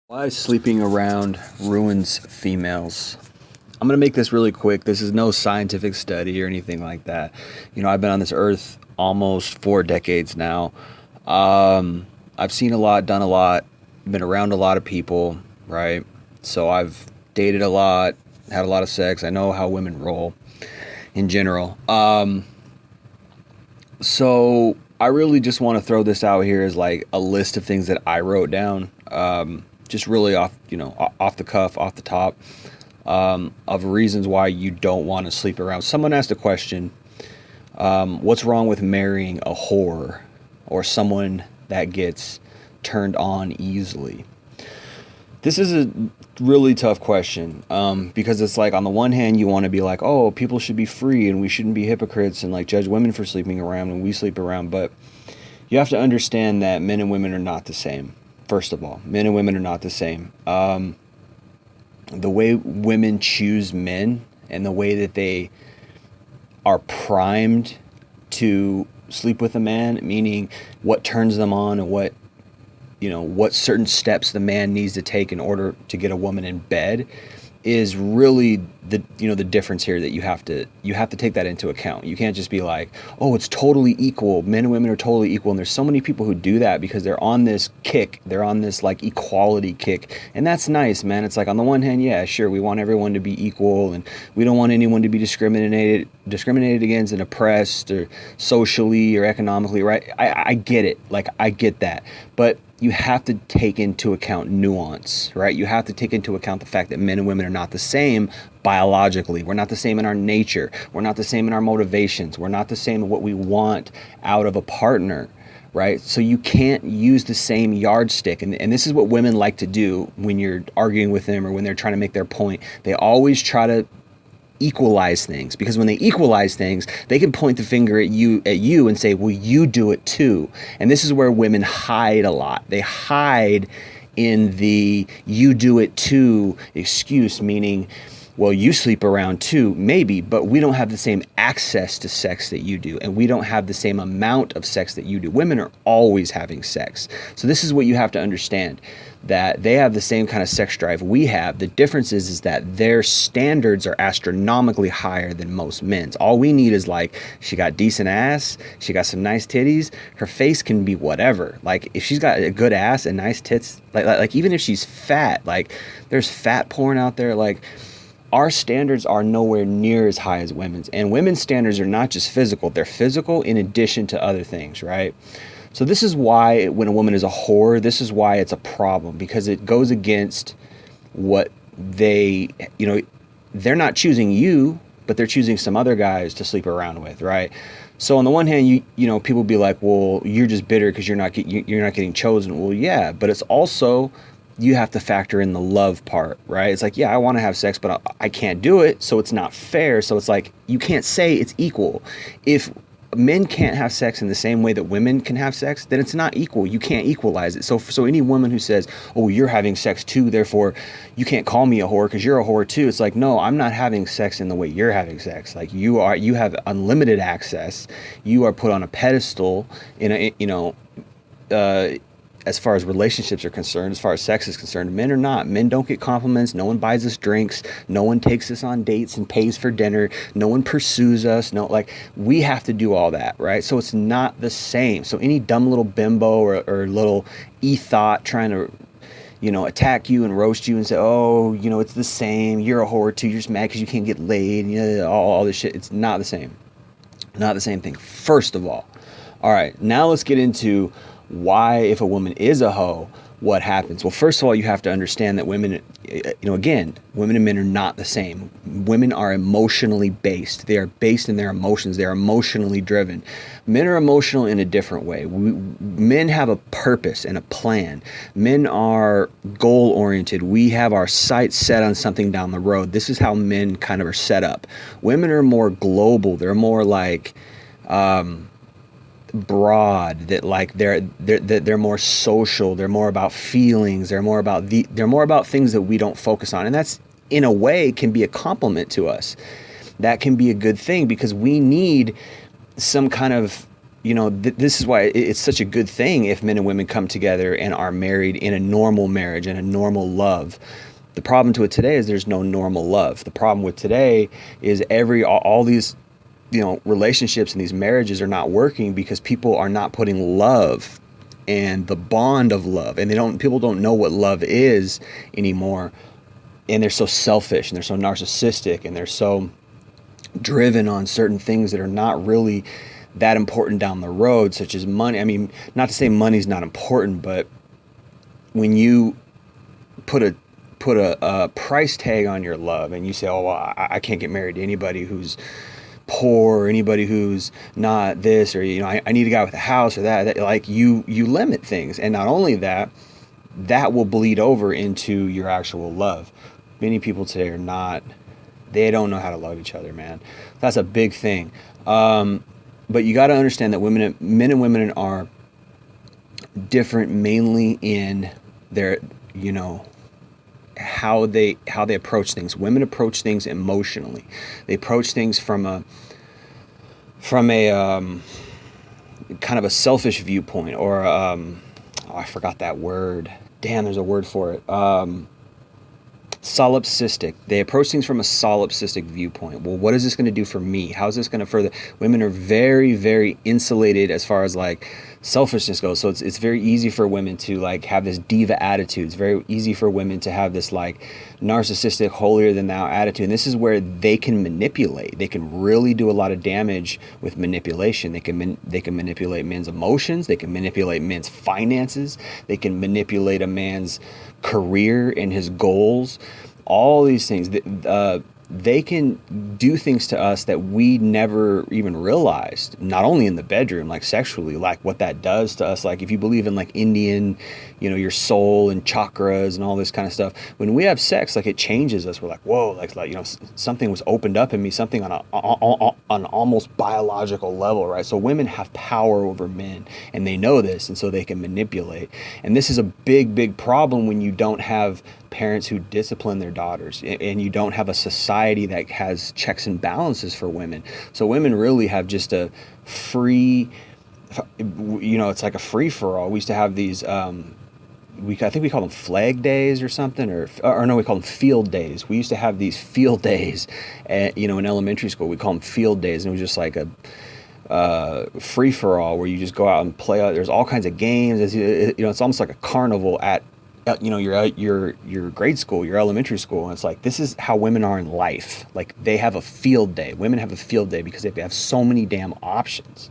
Why sleeping around ruins females? I'm going to make this really quick. This is no scientific study or anything like that. I've been on this earth almost 4 decades now. I've seen a lot, done a lot, been around a lot of people, right? So I've dated a lot, had a lot of sex. I know how women roll in general. So I really just want to throw this out here as like a list of things that I wrote down. Just really off the cuff, off the top, of reasons why you don't want to sleep around. Someone asked a question, what's wrong with marrying a whore or someone that gets turned on easily? This is a really tough question, because it's like, on the one hand, you want to be like, oh, people should be free and we shouldn't be hypocrites and like judge women for sleeping around when we sleep around. But you have to understand that men and women are not the same. First of all, men and women are not the same. The way women choose men and the way that they are primed to sleep with a man, meaning what turns them on and what certain steps the man needs to take in order to get a woman in bed, is really the difference here that you have to take that into account. You can't just be like, oh, it's totally equal. Men and women are totally equal. And there's so many people who do that because they're on this kick. They're on this like equality kick. And that's nice, man. It's like, on the one hand, yeah, sure, we want everyone to be equal and we don't want anyone to be discriminated against and oppressed or socially or economically, right? I get it. Like, I get that. But you have to take into account nuance, right? You have to take into account the fact that men and women are not the same biologically. We're not the same in our nature. We're not the same in our motivations. We're not the same in what we want out of a partner, right? So you can't use the same yardstick. And this is what women like to do when you're arguing with them or when they're trying to make their point. They always try to equalize things, because when they equalize things, they can point the finger at you and say, well, you do it too. And this is where women hide a lot. They hide in the you do it too excuse, meaning, well, you sleep around too, maybe, but we don't have the same access to sex that you do, and we don't have the same amount of sex that you do. Women are always having sex. So this is what you have to understand, that they have the same kind of sex drive we have. The difference is that their standards are astronomically higher than most men's. All we need is like, she got decent ass, she got some nice titties, her face can be whatever. Like, if she's got a good ass and nice tits, like even if she's fat, like there's fat porn out there, like our standards are nowhere near as high as women's. And women's standards are not just physical, they're physical in addition to other things, right? So this is why when a woman is a whore, this is why it's a problem, because it goes against what they're not choosing you, but they're choosing some other guys to sleep around with, right? So on the one hand, people be like, well, you're just bitter because you're not getting chosen. Well, yeah, but it's also, you have to factor in the love part, right? It's like, yeah, I want to have sex, but I can't do it, so it's not fair. So it's like, you can't say it's equal. If men can't have sex in the same way that women can have sex, then it's not equal. You can't equalize it. So any woman who says, oh, you're having sex too, therefore you can't call me a whore because you're a whore too. It's like, no, I'm not having sex in the way you're having sex. Like, you have unlimited access. You are put on a pedestal as far as relationships are concerned, as far as sex is concerned. Men are not. Men don't get compliments. No one buys us drinks. No one takes us on dates and pays for dinner. No one pursues us. We have to do all that, right? So it's not the same. So any dumb little bimbo or little e-thought trying to, attack you and roast you and say, oh, it's the same. You're a whore too. You're just mad because you can't get laid. All this shit. It's not the same. Not the same thing, first of all. All right, now let's get into why, if a woman is a hoe, what happens? Well, first of all, you have to understand that women, again, women and men are not the same. Women are emotionally based. They are based in their emotions. They are emotionally driven. Men are emotional in a different way. Men have a purpose and a plan. Men are goal-oriented. We have our sights set on something down the road. This is how men kind of are set up. Women are more global. They're more like, broad, that like they're more social, they're more about feelings, they're more about things that we don't focus on. And that's, in a way, can be a compliment to us. That can be a good thing, because we need some kind of this is why it's such a good thing if men and women come together and are married in a normal marriage and a normal love. The problem to it today is there's no normal love. The problem with today is all these, relationships and these marriages are not working because people are not putting love and the bond of love, and people don't know what love is anymore. And they're so selfish and they're so narcissistic and they're so driven on certain things that are not really that important down the road, such as money. I mean, not to say money's not important, but when you put a price tag on your love and you say, oh, well, I can't get married to anybody who's poor or anybody who's not this, or, I need a guy with a house or that like you limit things. And not only that will bleed over into your actual love. Many people today they don't know how to love each other, man. That's a big thing. But you got to understand that men and women are different mainly in their, how they approach things. Women approach things emotionally. They approach things from a kind of a selfish viewpoint, or I forgot that word. Damn, there's a word for it. Solipsistic. They approach things from a solipsistic viewpoint. Well, what is this going to do for me? How is this going to further? Women are very, very insulated as far as like selfishness goes. So it's very easy for women to like have this diva attitude. It's very easy for women to have this like narcissistic, holier than thou attitude. And this is where they can manipulate. They can really do a lot of damage with manipulation. They can manipulate men's emotions. They can manipulate men's finances. They can manipulate a man's career and his goals. All these things. They can do things to us that we never even realized, not only in the bedroom, like sexually, like what that does to us. Like if you believe in like Indian, your soul and chakras and all this kind of stuff, when we have sex, like it changes us. We're like, whoa, like something was opened up in me, something on an almost biological level, right? So women have power over men and they know this, and so they can manipulate. And this is a big, big problem when you don't have parents who discipline their daughters, and you don't have a society that has checks and balances for women. So women really have just a free, it's like a free for all. We used to have these, I think we call them flag days or something, or no, we call them field days. We used to have these field days in elementary school. We call them field days, and it was just like a free for all where you just go out and play. There's all kinds of games. It's almost like a carnival at your grade school, your elementary school. And it's like, this is how women are in life. Like they have a field day. Women have a field day because they have so many damn options.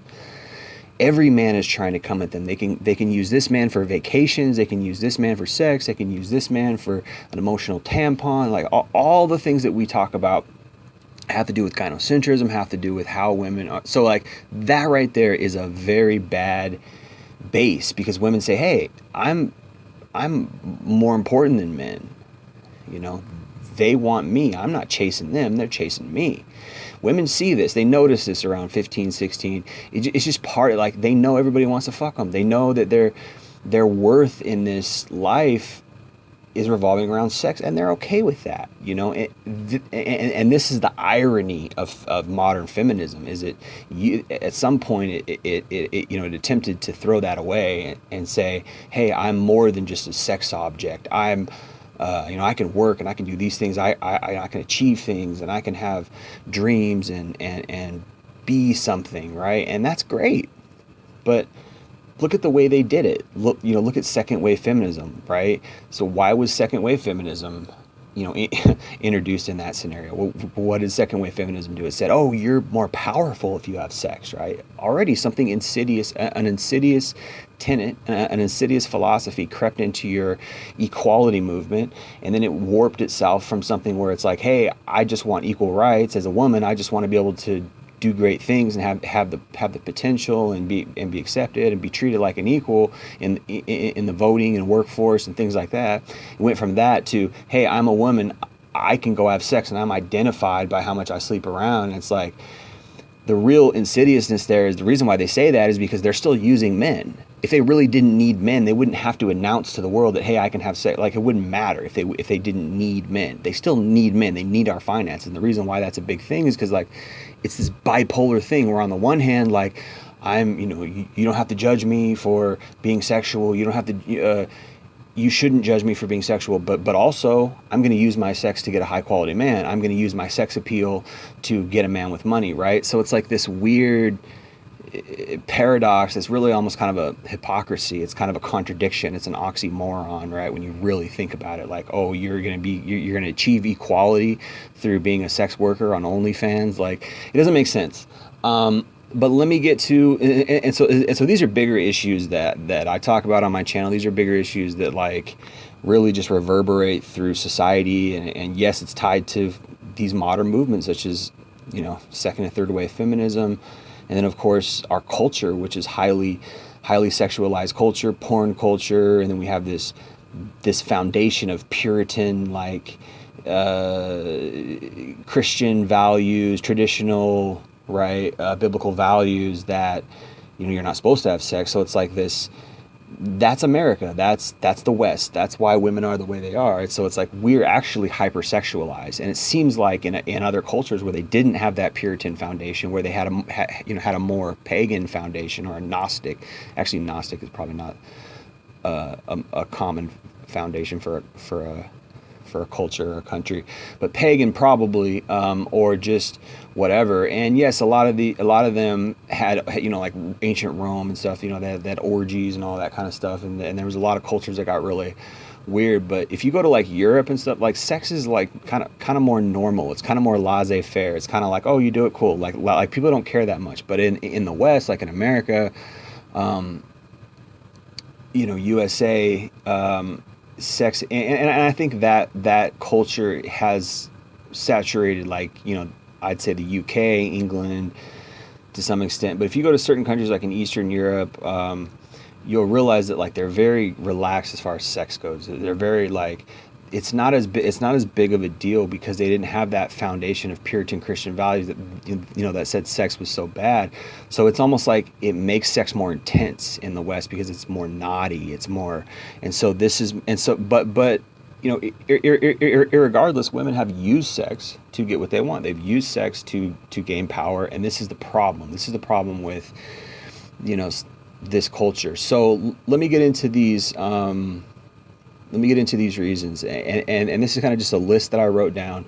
Every man is trying to come at them. They can use this man for vacations. They can use this man for sex. They can use this man for an emotional tampon. Like all the things that we talk about have to do with gynocentrism, have to do with how women are. So like that right there is a very bad base, because women say, hey, I'm more important than men. They want me. I'm not chasing them. They're chasing me. Women see this. They notice this around 15, 16. It's just part of, like, they know everybody wants to fuck them. They know that their worth in this life is revolving around sex, and they're okay with that, and this is the irony of modern feminism, is it at some point it attempted to throw that away and say, hey, I'm more than just a sex object. I'm I can work and I can do these things. I can achieve things, and I can have dreams and be something, right? And that's great, but look at the way they did it. Look at second wave feminism, right? So why was second wave feminism, introduced in that scenario? What did second wave feminism do? It said, oh, you're more powerful if you have sex, right? Already something insidious, an insidious tenet, an insidious philosophy crept into your equality movement, and then it warped itself from something where it's like, hey, I just want equal rights as a woman. I just want to be able to do great things and have the potential and be accepted and be treated like an equal in the voting and workforce and things like that. It went from that to, hey, I'm a woman, I can go have sex, and I'm identified by how much I sleep around. And it's like, the real insidiousness there is, the reason why they say that is because they're still using men. If they really didn't need men, they wouldn't have to announce to the world that, hey, I can have sex. Like, it wouldn't matter if they didn't need men. They still need men. They need our finances. And the reason why that's a big thing is because, like, it's this bipolar thing where on the one hand, like, you don't have to judge me for being sexual. You don't have to, you shouldn't judge me for being sexual, but also I'm going to use my sex to get a high quality man. I'm going to use my sex appeal to get a man with money, right? So it's like this weird paradox. It's really almost kind of a hypocrisy. It's kind of a contradiction. It's an oxymoron, right? When you really think about it, like, oh, you're going to achieve equality through being a sex worker on OnlyFans. Like, it doesn't make sense. But let me get to, and so these are bigger issues that I talk about on my channel. These are bigger issues that like really just reverberate through society. And yes, it's tied to these modern movements such as, second and third wave feminism. And then of course our culture, which is highly sexualized culture, porn culture. And then we have this foundation of Puritan, like, Christian values, traditional, right, biblical values that you're not supposed to have sex. So it's like this, that's America, that's the West, that's why women are the way they are. So it's like we're actually hypersexualized, and it seems like in other cultures where they didn't have that Puritan foundation, where they had a more pagan foundation, or a Gnostic. Actually, Gnostic is probably not a common foundation for a culture or a country, but pagan probably, or just whatever. And yes, a lot of them had, like ancient Rome and stuff, they had orgies and all that kind of stuff, and there was a lot of cultures that got really weird. But if you go to like Europe and stuff, like sex is like kind of more normal. It's kind of more laissez-faire. It's kind of like, oh, you do it, cool. Like people don't care that much. But in the West, like in America, USA, sex, and I think that culture has saturated, like, I'd say the UK, England to some extent. But if you go to certain countries like in Eastern Europe, you'll realize that like they're very relaxed as far as sex goes. They're very like, it's not as big of a deal because they didn't have that foundation of Puritan Christian values that that said sex was so bad. So it's almost like it makes sex more intense in the West because it's more naughty. It's more, but irregardless, women have used sex to get what they want. They've used sex to gain power, and this is the problem. This is the problem with this culture. So let me get into these. Let me get into these reasons, and this is kind of just a list that I wrote down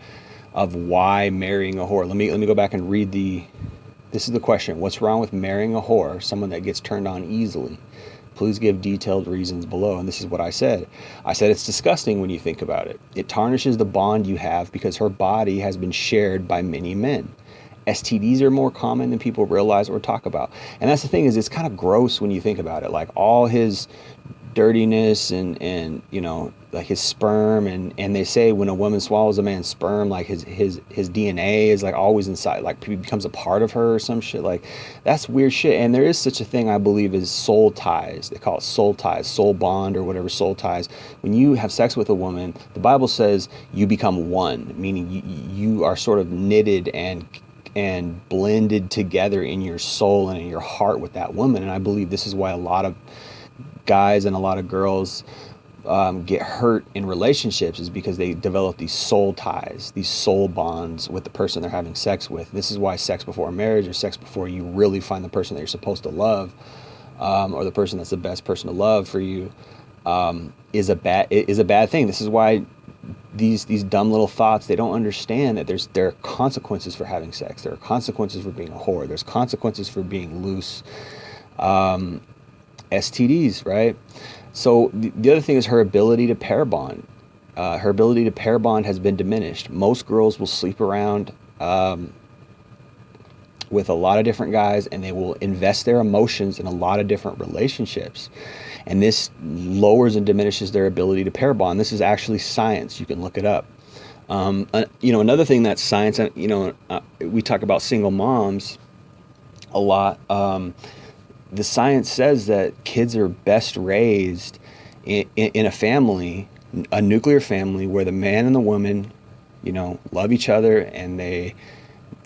of why marrying a whore. Let me go back and read this is the question: what's wrong with marrying a whore, someone that gets turned on easily? Please give detailed reasons below. And this is what I said. I said it's disgusting when you think about it. It tarnishes the bond you have because her body has been shared by many men. STDs are more common than people realize or talk about. And that's the thing, is it's kind of gross when you think about it. Like all his dirtiness and like his sperm, and they say when a woman swallows a man's sperm, like his DNA is like always inside, like he becomes a part of her or some shit. Like that's weird shit. And there is such a thing, I believe, as soul ties. They call it soul ties, soul bond, or whatever. Soul ties. When you have sex with a woman, the Bible says you become one, meaning you are sort of knitted and blended together in your soul and in your heart with that woman. And I believe this is why a lot of guys and a lot of girls get hurt in relationships, is because they develop these soul ties, these soul bonds with the person they're having sex with. This is why sex before marriage, or sex before you really find the person that you're supposed to love, or the person that's the best person to love for you, is a bad thing. This is why these dumb little thoughts, they don't understand that there are consequences for having sex. There are consequences for being a whore. There's consequences for being loose. STDs, right? So the other thing is her ability to pair bond. Her ability to pair bond has been diminished. Most girls will sleep around with a lot of different guys, and they will invest their emotions in a lot of different relationships. And this lowers and diminishes their ability to pair bond. This is actually science. You can look it up. Another thing that's science, we talk about single moms a lot. The science says that kids are best raised in a family, a nuclear family, where the man and the woman, love each other, and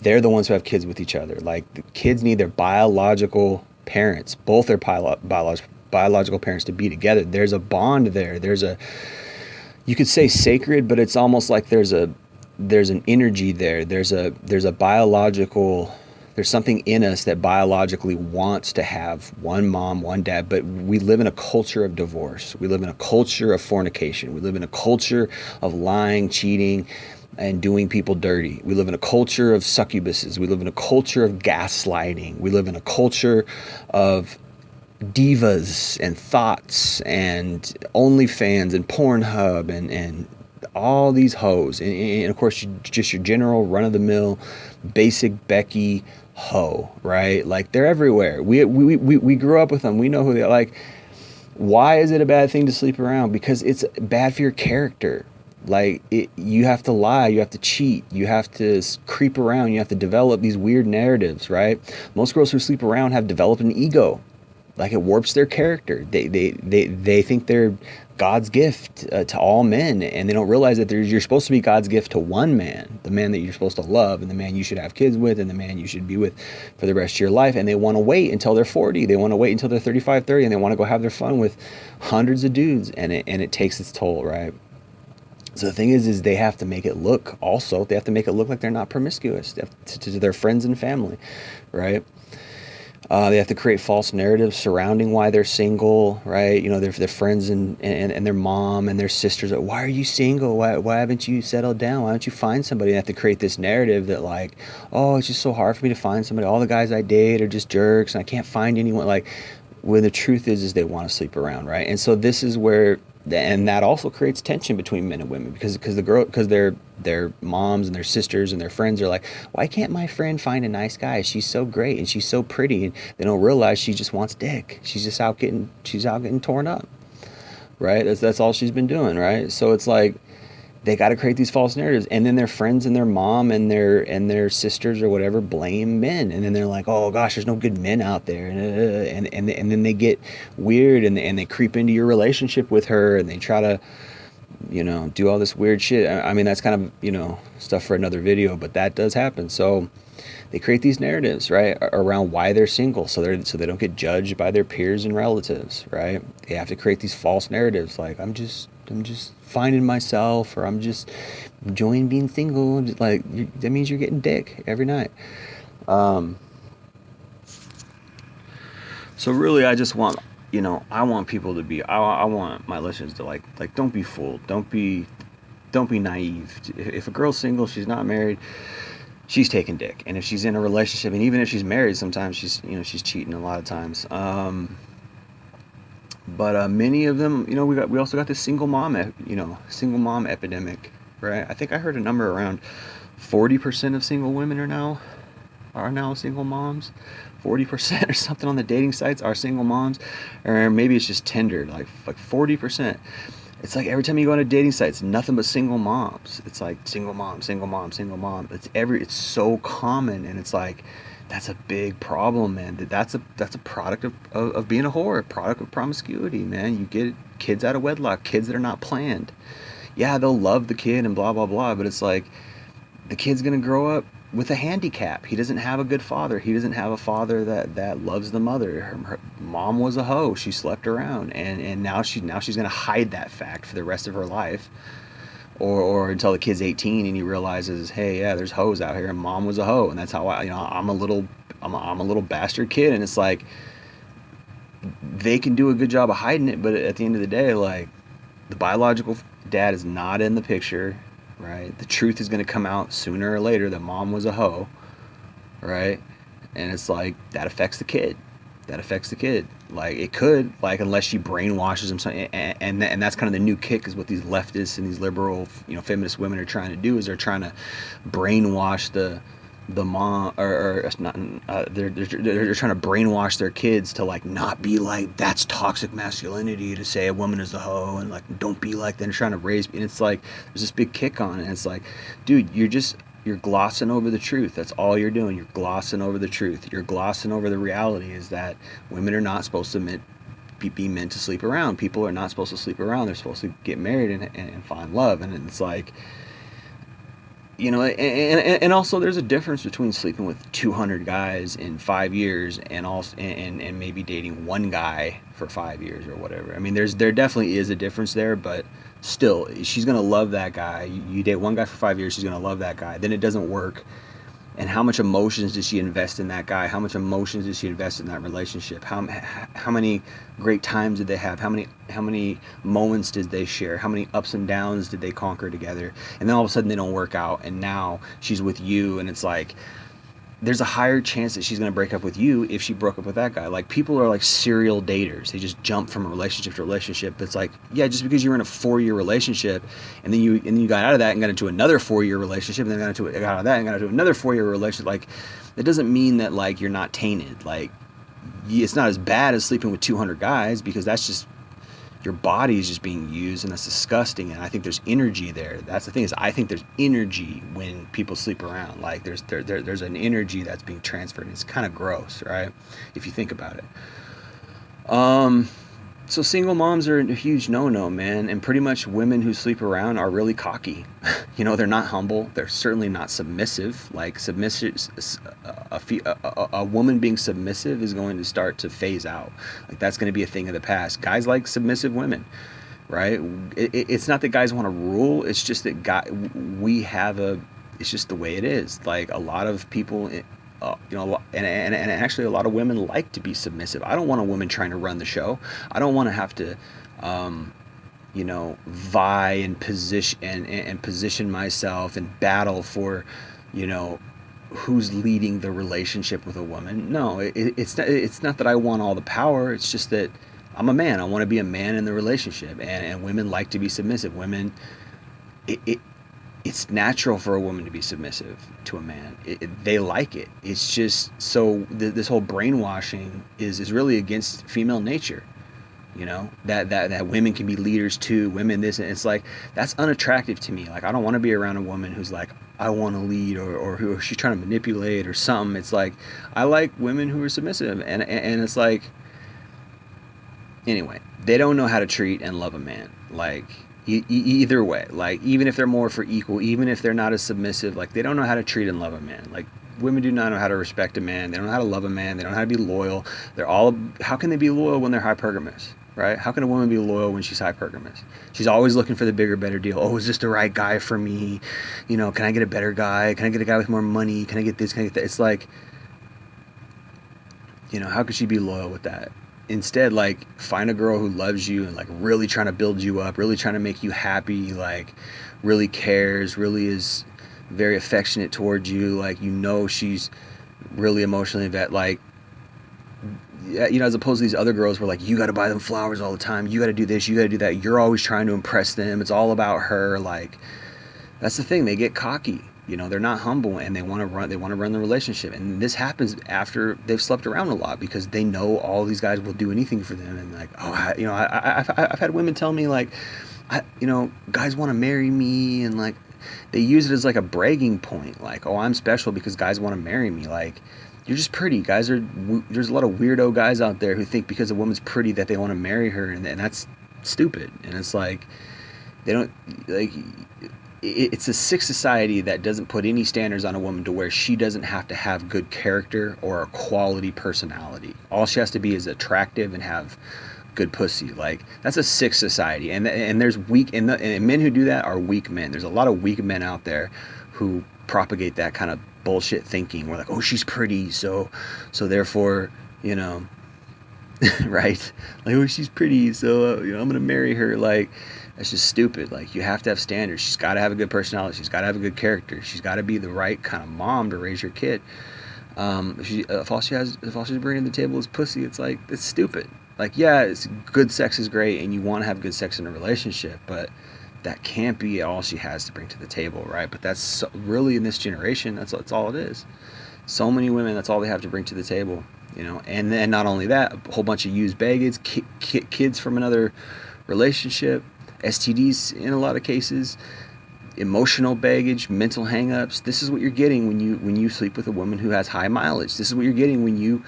they're the ones who have kids with each other. Like, the kids need their biological parents, both their biological parents, to be together. There's a bond there. You could say sacred, but it's almost like there's an energy there. There's a biological There's something in us that biologically wants to have one mom, one dad, but we live in a culture of divorce. We live in a culture of fornication. We live in a culture of lying, cheating, and doing people dirty. We live in a culture of succubuses. We live in a culture of gaslighting. We live in a culture of divas and thoughts and OnlyFans and Pornhub and all these hoes. And of course, just your general run-of-the-mill, basic Becky hoe, right? Like, they're everywhere. We grew up with them. We know who they are. Like, why is it a bad thing to sleep around? Because it's bad for your character. Like, you have to lie, you have to cheat, you have to creep around, you have to develop these weird narratives, right? Most girls who sleep around have developed an ego. Like, it warps their character. They think they're God's gift to all men, and they don't realize that you're supposed to be God's gift to one man, the man that you're supposed to love, and the man you should have kids with, and the man you should be with for the rest of your life. And they want to wait until they're 40. They want to wait until they're 35, 30, and they want to go have their fun with hundreds of dudes, and it takes its toll, right? So the thing is they have to make it look also, they have to make it look like they're not promiscuous to their friends and family, right? They have to create false narratives surrounding why they're single, right? You know, their friends and their mom and their sisters are, why are you single? Why haven't you settled down? Why don't you find somebody? They have to create this narrative that, like, oh, it's just so hard for me to find somebody. All the guys I date are just jerks and I can't find anyone. Like, when the truth is they want to sleep around, right? And so this is where, and that also creates tension between men and women, because their moms and their sisters and their friends are like, why can't my friend find a nice guy? She's so great and she's so pretty, and they don't realize she just wants dick. She's out getting torn up, right? That's all she's been doing, right? So it's like, they got to create these false narratives, and then their friends and their mom and their sisters or whatever blame men, and then they're like, oh gosh, there's no good men out there, and then they get weird, and they creep into your relationship with her, and they try to, you know, do all this weird shit. I mean, that's kind of, you know, stuff for another video, but that does happen. So they create these narratives, right, around why they're single, so they don't get judged by their peers and relatives, right? They have to create these false narratives, like, I'm just finding myself, or I'm just enjoying being single. Like, that means you're getting dick every night. So really, I just want, you know, I want people to be, I want my listeners to like, don't be fooled. Don't be naive. If a girl's single, she's not married, she's taking dick. And if she's in a relationship, and even if she's married, sometimes she's cheating a lot of times. But many of them, you know, we also got this single mom epidemic, right? I think I heard a number around 40% of single women are now single moms. 40% or something on the dating sites are single moms, or maybe it's just Tinder, like 40%. It's like every time you go on a dating site, it's nothing but single moms. It's like single mom, single mom, single mom. It's so common, and it's like, that's a big problem, man. That's a product of being a whore, a product of promiscuity, man. You get kids out of wedlock, kids that are not planned. Yeah, they'll love the kid and blah, blah, blah, but it's like, the kid's going to grow up with a handicap. He doesn't have a good father. He doesn't have a father that loves the mother. Her mom was a hoe. She slept around, and now she's going to hide that fact for the rest of her life. Or until the kid's 18 and he realizes, hey, yeah, there's hoes out here, and mom was a hoe, and that's how I'm a little bastard kid. And it's like, they can do a good job of hiding it, but at the end of the day, like, the biological dad is not in the picture, right? The truth is going to come out sooner or later that mom was a hoe, right? And it's like, that affects the kid. Like, it could, like, unless she brainwashes him, and that's kind of the new kick, is what these leftists and these liberal, feminist women are trying to do, is they're trying to brainwash the mom, or not, they're trying to brainwash their kids to, like, not be like, that's toxic masculinity to say a woman is a hoe, and, like, don't be like that. They're trying to raise, and it's like, there's this big kick on it, and it's like, dude, you're glossing over the truth. That's all you're doing. You're glossing over the truth. You're glossing over the reality, is that women are not supposed to be meant to sleep around. People are not supposed to sleep around. They're supposed to get married and find love. And it's like, and also there's a difference between sleeping with 200 guys in 5 years and maybe dating one guy for 5 years or whatever. I mean, there definitely is a difference there, but still, she's going to love that guy. You date one guy for 5 years, she's going to love that guy. Then it doesn't work. And how much emotions did she invest in that guy? How much emotions did she invest in that relationship? How many great times did they have? How many moments did they share? How many ups and downs did they conquer together? And then all of a sudden they don't work out, and now she's with you, and it's like there's a higher chance that she's going to break up with you if she broke up with that guy. Like, people are like serial daters. They just jump from relationship to relationship. It's like, yeah, just because you were in a 4-year relationship and then you got out of that and got into another 4-year relationship and then got out of that and got into another 4-year relationship, like, that doesn't mean that like you're not tainted. Like, it's not as bad as sleeping with 200 guys, because that's just your body is just being used, and that's disgusting. And I think there's energy there. That's the thing, is I think there's energy when people sleep around. Like, there's an energy that's being transferred, and it's kind of gross, right, if you think about it. So single moms are a huge no-no, man. And pretty much women who sleep around are really cocky. They're not humble. They're certainly not submissive. Like, a woman being submissive is going to start to phase out. Like, that's going to be a thing of the past. Guys like submissive women, right? It's not that guys want to rule. It's just that it's just the way it is. Like, a lot of people, and actually a lot of women like to be submissive. I don't want a woman trying to run the show. I don't want to have to, vie and position myself and battle for, who's leading the relationship with a woman. No, it's not that I want all the power. It's just that I'm a man. I want to be a man in the relationship, and women like to be submissive. Women, it's natural for a woman to be submissive to a man. They like it. It's just so this whole brainwashing is really against female nature. That women can be leaders too. Women this, and it's like, that's unattractive to me. Like, I don't want to be around a woman who's like, I want to lead, or who she's trying to manipulate or something. It's like, I like women who are submissive, and it's like, anyway, they don't know how to treat and love a man. Like, either way, like, even if they're more for equal, even if they're not as submissive, like, they don't know how to treat and love a man. Like, women do not know how to respect a man. They don't know how to love a man. They don't know how to be loyal. How can they be loyal when they're hypergamous, right? How can a woman be loyal when she's hypergamous? She's always looking for the bigger, better deal. Oh, is this the right guy for me? Can I get a better guy? Can I get a guy with more money? Can I get this? Can I get that? It's like, how could she be loyal with that? Instead, like, find a girl who loves you and like really trying to build you up, really trying to make you happy, like, really cares, really is very affectionate towards you. Like, she's really emotionally invested. Like, as opposed to these other girls where, like, you got to buy them flowers all the time. You got to do this. You got to do that. You're always trying to impress them. It's all about her. Like, that's the thing. They get cocky. They're not humble, and they want to run the relationship. And this happens after they've slept around a lot, because they know all these guys will do anything for them. And like, I've had women tell me, like, guys want to marry me, and like, they use it as like a bragging point. Like, oh, I'm special because guys want to marry me. Like, you're just pretty. There's a lot of weirdo guys out there who think because a woman's pretty that they want to marry her, and that's stupid. And it's like, they don't, like, it's a sick society that doesn't put any standards on a woman to where she doesn't have to have good character or a quality personality. All she has to be is attractive and have good pussy. Like, that's a sick society. And there's and men who do that are weak men. There's a lot of weak men out there who propagate that kind of bullshit thinking. We're like, oh, she's pretty, so therefore, right? Like, oh, she's pretty, so I'm gonna marry her. Like, that's just stupid. Like, you have to have standards. She's got to have a good personality. She's got to have a good character. She's got to be the right kind of mom to raise your kid. If all she's bringing to the table is pussy, it's like, it's stupid. Like, yeah, it's good sex is great, and you want to have good sex in a relationship, but that can't be all she has to bring to the table, right? But that's really, in this generation, that's all it is. So many women, that's all they have to bring to the table, And then not only that, a whole bunch of used baggage, kids from another relationship, STDs in a lot of cases, emotional baggage, mental hangups. This is what you're getting when you sleep with a woman who has high mileage. This is what you're getting when you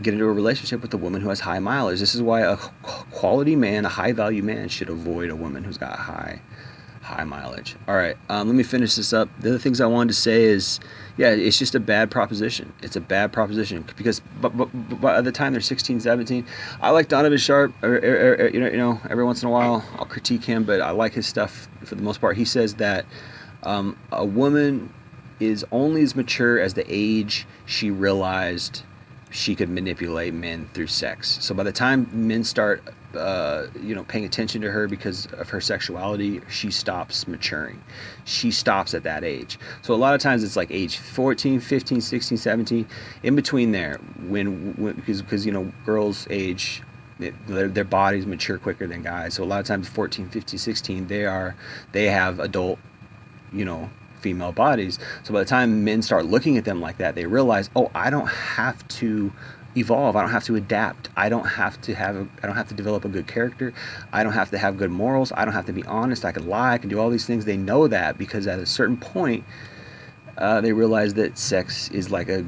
get into a relationship with a woman who has high mileage. This is why a quality man, a high value man, should avoid a woman who's got high mileage. All right, let me finish this up. The other things I wanted to say is, yeah, it's just a bad proposition. It's a bad proposition, because by the time they're 16, 17, I like Donovan Sharp. Every once in a while I'll critique him, but I like his stuff for the most part. He says that a woman is only as mature as the age she realized she could manipulate men through sex. So by the time men start, paying attention to her because of her sexuality, she stops maturing. She stops at that age. So a lot of times it's like age 14, 15, 16, 17, in between there, because girls age, their bodies mature quicker than guys. So a lot of times 14, 15, 16, they have adult, you know, female bodies. So by the time men start looking at them like that, they realize, oh, I don't have to evolve. I don't have to adapt. I don't have to develop a good character. I don't have to have good morals. I don't have to be honest. I can lie. I can do all these things. They know that because at a certain point, they realize that sex is like a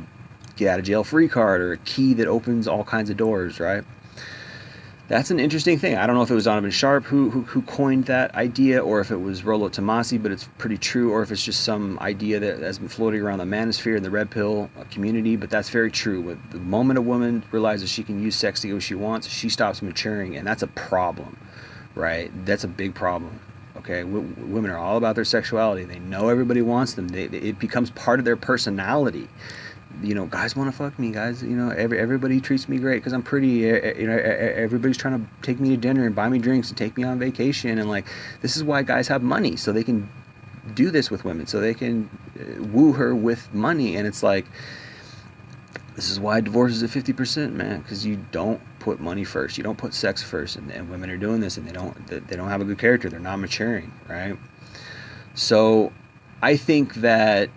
get out of jail free card or a key that opens all kinds of doors, right? That's an interesting thing. I don't know if it was Donovan Sharp who coined that idea, or if it was Rollo Tomasi, but it's pretty true, or if it's just some idea that has been floating around the manosphere and the red pill community. But that's very true. With the moment a woman realizes she can use sex to get what she wants, she stops maturing, and that's a problem, right? That's a big problem. Okay, women are all about their sexuality. They know everybody wants them. It becomes part of their personality. Guys want to fuck me, guys. Everybody treats me great because I'm pretty. Everybody's trying to take me to dinner and buy me drinks and take me on vacation. And like, this is why guys have money, so they can do this with women, so they can woo her with money. And it's like, this is why divorce is at 50%, man, because you don't put money first. You don't put sex first. And women are doing this, and they don't have a good character. They're not maturing, right? So I think that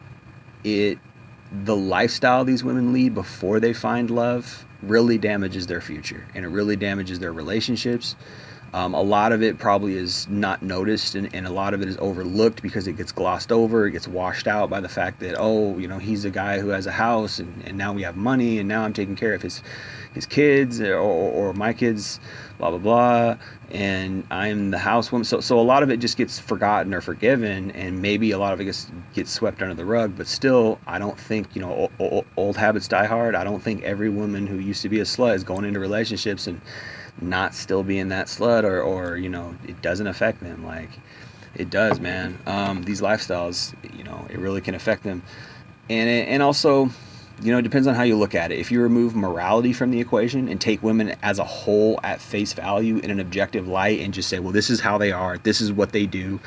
the lifestyle these women lead before they find love really damages their future, and it really damages their relationships. A lot of it probably is not noticed, and a lot of it is overlooked because it gets glossed over. It gets washed out by the fact that, he's a guy who has a house, and now we have money, and now I'm taking care of his kids or my kids, blah, blah, blah, and I'm the housewoman. So a lot of it just gets forgotten or forgiven, and maybe a lot of it gets swept under the rug. But still, I don't think, old habits die hard. I don't think every woman who used to be a slut is going into relationships and not still being that slut, or it doesn't affect them. Like, it does, man. These lifestyles, it really can affect them. And also, it depends on how you look at it. If you remove morality from the equation and take women as a whole at face value in an objective light and just say, well, this is how they are, this is what they do,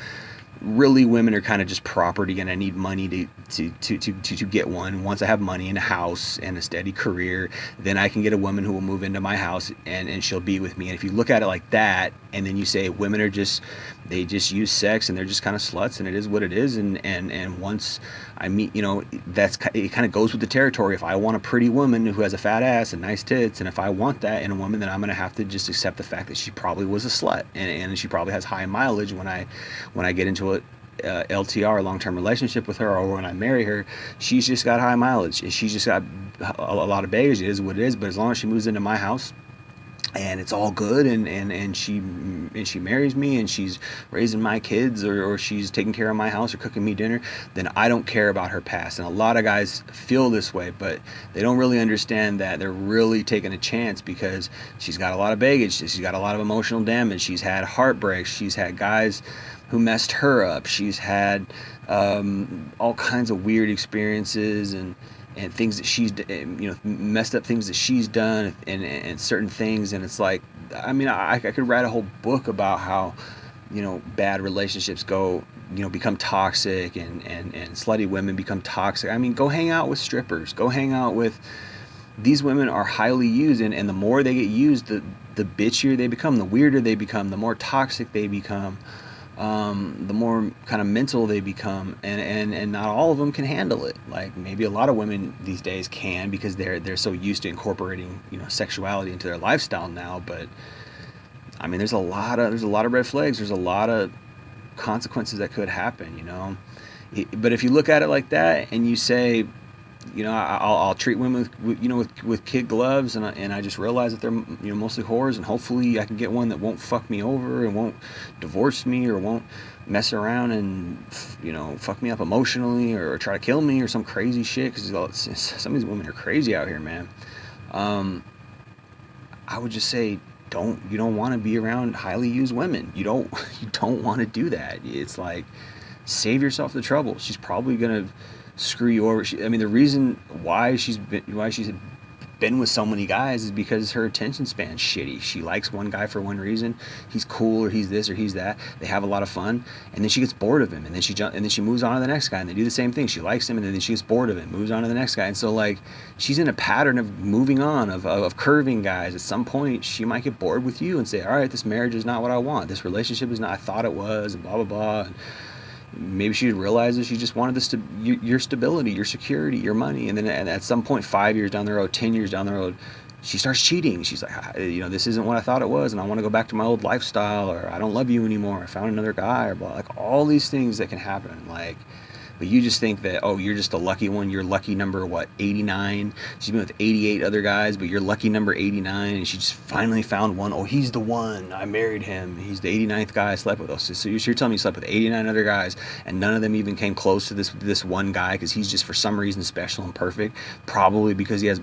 really women are kind of just property, and I need money to get one. Once I have money and a house and a steady career, then I can get a woman who will move into my house and she'll be with me. And if you look at it like that, and then you say women are they just use sex and they're just kind of sluts, and it is what it is, and once I meet, it kind of goes with the territory. If I want a pretty woman who has a fat ass and nice tits, and if I want that in a woman, then I'm going to have to just accept the fact that she probably was a slut, and she probably has high mileage when I get into a LTR, long-term relationship with her, or when I marry her. She's just got high mileage. She's just got a lot of baggage. It is what it is. But as long as she moves into my house and it's all good, and she marries me, and she's raising my kids, or she's taking care of my house or cooking me dinner, then I don't care about her past. And a lot of guys feel this way, but they don't really understand that they're really taking a chance, because she's got a lot of baggage. She's got a lot of emotional damage. She's had heartbreaks. She's had guys who messed her up. She's had all kinds of weird experiences and things that she's, messed up things that she's done, and certain things. And it's like, I could write a whole book about how, bad relationships become toxic, and slutty women become toxic. Go hang out with strippers. Go hang out with, these women are highly used, and the more they get used, the bitchier they become, the weirder they become, the more toxic they become. The more kind of mental they become, and not all of them can handle it. Like, maybe a lot of women these days can, because they're so used to incorporating sexuality into their lifestyle now. But there's a lot of red flags. There's a lot of consequences that could happen. But if you look at it like that, and you say, I'll treat women with kid gloves, and I just realize that they're mostly whores, and hopefully I can get one that won't fuck me over and won't divorce me or won't mess around and fuck me up emotionally or try to kill me or some crazy shit, because some of these women are crazy out here, man. I would just say, you don't want to be around highly used women. You don't want to do that. It's like, save yourself the trouble. She's probably gonna screw you over. I mean, the reason why she's been with so many guys is because her attention span's shitty. She likes one guy for one reason. He's cool, or he's this, or he's that. They have a lot of fun, and then she gets bored of him, and then she moves on to the next guy, and they do the same thing. She likes him, and then she gets bored of him, moves on to the next guy, and so like she's in a pattern of moving on, of curving guys. At some point, she might get bored with you and say, all right, this marriage is not what I want. This relationship is not I thought it was, and blah blah blah. And maybe she realizes she just wanted your stability, your security, your money, and then at some point, 5 years down the road, 10 years down the road, she starts cheating. She's like, this isn't what I thought it was, and I want to go back to my old lifestyle, or I don't love you anymore. I found another guy, or blah. Like all these things that can happen. Like, but you just think that, oh, you're just a lucky one. You're lucky number, 89. She's been with 88 other guys, but you're lucky number 89, and she just finally found one. Oh, he's the one. I married him. He's the 89th guy I slept with. So you're telling me you slept with 89 other guys, and none of them even came close to this one guy because he's just for some reason special and perfect, probably because he has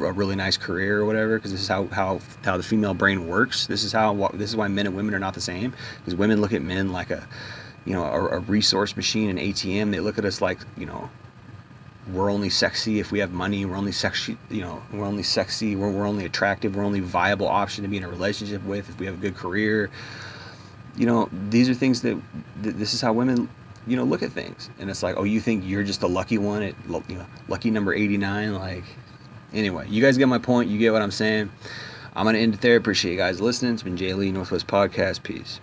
a really nice career or whatever, because this is how the female brain works. This is why men and women are not the same, because women look at men like a resource machine, an ATM. They look at us like, we're only sexy if we have money. We're only sexy, we're only sexy. We're only attractive. We're only viable option to be in a relationship with if we have a good career. These are things that this is how women, look at things. And it's like, oh, you think you're just the lucky one at, lucky number 89? Like, anyway, you guys get my point. You get what I'm saying. I'm going to end it there. Appreciate you guys listening. It's been Jay Lee, Northwest Podcast. Peace.